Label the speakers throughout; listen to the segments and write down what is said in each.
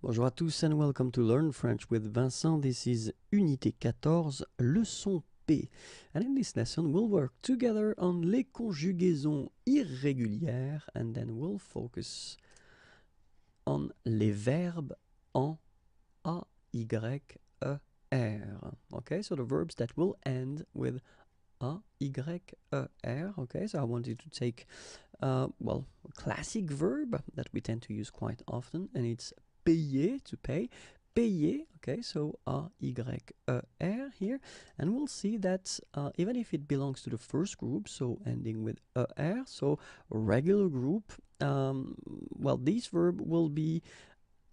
Speaker 1: Bonjour à tous and welcome to Learn French with Vincent. This is Unité 14, leçon P. And in this lesson, we'll work together on les conjugaisons irrégulières and then we'll focus on les verbes en A, Y, E, R. Okay, so the verbs that will end with A, Y, E, R. Okay, so I want you to take, a classic verb that we tend to use quite often, and it's payer, to pay. Payer, okay, so A, Y, E, R here. And we'll see that even if it belongs to the first group, so ending with E, R, so regular group, this verb will be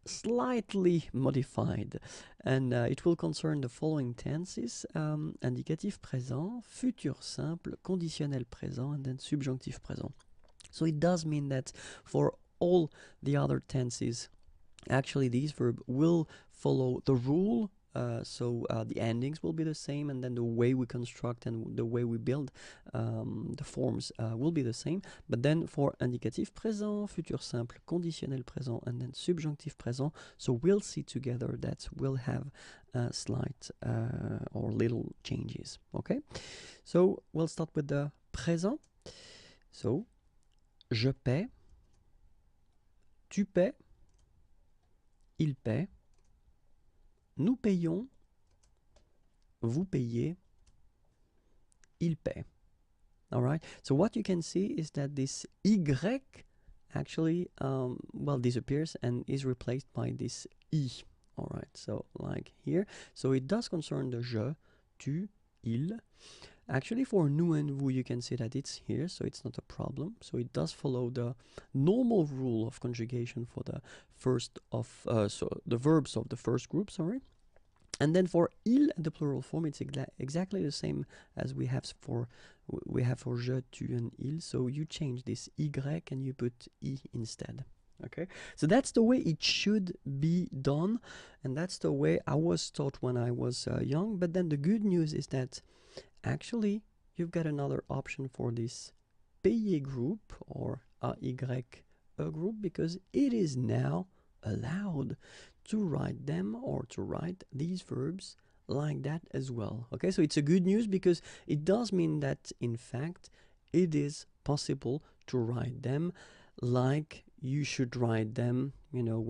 Speaker 1: slightly modified, and it will concern the following tenses: indicatif présent, futur simple, conditionnel présent, and then subjonctif présent. So it does mean that for all the other tenses, actually these verbs will follow the rule. The endings will be the same, and then the way we construct and the way we build the forms will be the same. But then for indicatif présent, futur simple, conditionnel présent, and then subjonctif présent, so we'll see together that we'll have slight or little changes. Okay, so we'll start with the présent. So je paie, tu paies, il paie, nous payons, vous payez, il paie. All right, so what you can see is that this Y actually disappears and is replaced by this I. All right, so like here, so it does concern the je, tu, il. Actually, for nous and vous, you can see that it's here, so it's not a problem. So it does follow the normal rule of conjugation for the the verbs of the first group, sorry. And then for il, the plural form, it's exactly the same as we have for je, tu, and il. So you change this Y and you put I instead. Okay, so that's the way it should be done, and that's the way I was taught when I was young. But then the good news is that actually you've got another option for this payer group or AY group, because it is now allowed to write them or to write these verbs like that as well. Okay, so it's a good news because it does mean that in fact it is possible to write them like you should write them, you know,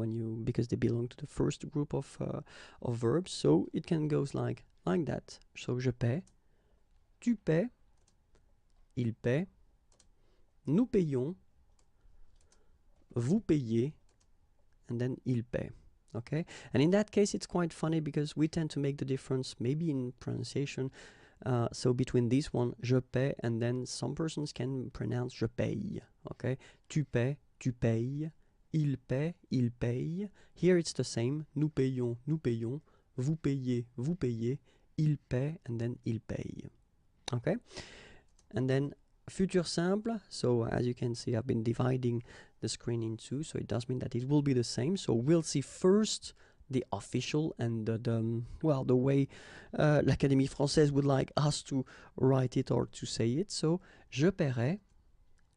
Speaker 1: because they belong to the first group of verbs. So it can go like that. So je paie, tu paies, il paie, nous payons, vous payez, and then il paie. Okay, and in that case it's quite funny because we tend to make the difference maybe in pronunciation, so between this one, je paie, and then some persons can pronounce je paye. Okay, tu paies, tu payes, il paie, il paye. Here it's the same, nous payons, nous payons, vous payez, vous payez, il paie, and then il paye. Okay, and then futur simple, so as you can see I've been dividing the screen in two, so it does mean that it will be the same. So we'll see first the official and the way l'Académie Française would like us to write it or to say it. So je paierai,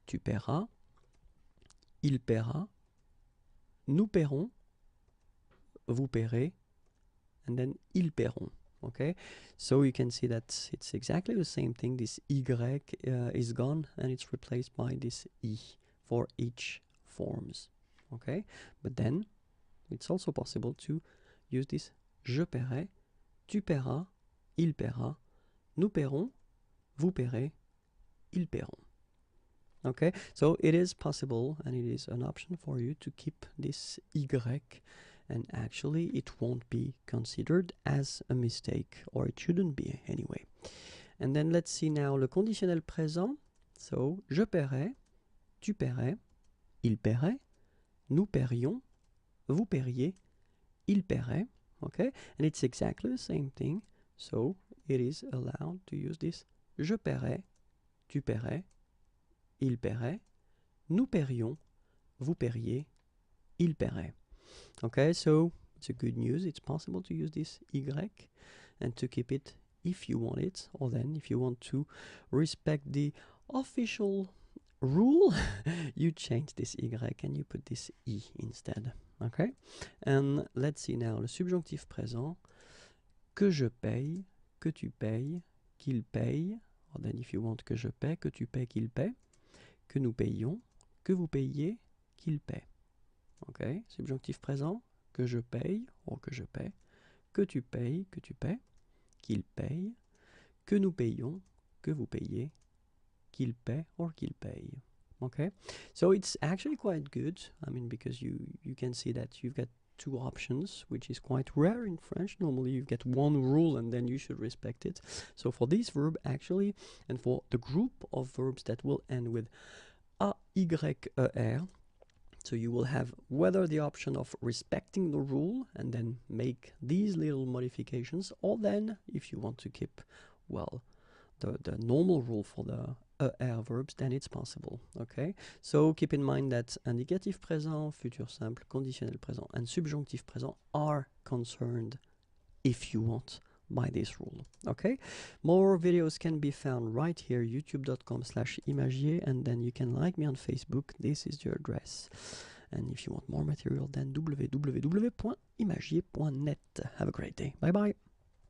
Speaker 1: tu paieras, il paiera, nous paierons, vous paierez, and then ils paieront. Okay, so you can see that it's exactly the same thing. This Y is gone and it's replaced by this I for each forms. Okay, but then it's also possible to use this je paierai, tu paieras, il paiera, nous paierons, vous paierez, ils paieront. Okay, so it is possible and it is an option for you to keep this Y, and actually it won't be considered as a mistake, or it shouldn't be anyway. And then let's see now le conditionnel présent. So je paierai, tu paierais, il paierait, nous paierions, vous paieriez, il paierait. Okay, and it's exactly the same thing, so it is allowed to use this je paierai, tu paierais, il paierait, nous paierions, vous paieriez, il paierait. Okay, so it's a good news. It's possible to use this Y and to keep it if you want it, or then if you want to respect the official rule, you change this Y and you put this I instead. Okay? And let's see now, le subjonctif présent, que je paye, que tu payes, qu'il paye, or then if you want que je paie, que tu paies, qu'il paie, que nous payons, que vous payiez, qu'il paie. Okay? Subjonctif présent, que je paye, ou que je paie, que tu payes, que tu paies, qu'il paye, que nous payons, que vous payez, qu'il paie, or qu'il paye. Okay? So it's actually quite good, I mean, because you can see that you've got two options, which is quite rare in French. Normally you get one rule and then you should respect it. So for this verb actually, and for the group of verbs that will end with A, Y, E, R, so you will have whether the option of respecting the rule and then make these little modifications, or then if you want to keep, well, the normal rule for the ER verbs, then it's possible. Okay? So keep in mind that indicatif présent, futur simple, conditionnel présent, and subjonctif présent are concerned, if you want, by this rule. Okay? More videos can be found right here, youtube.com/imagier, and then you can like me on Facebook. This is your address. And if you want more material, then www.imagier.net. Have a great day. Bye bye.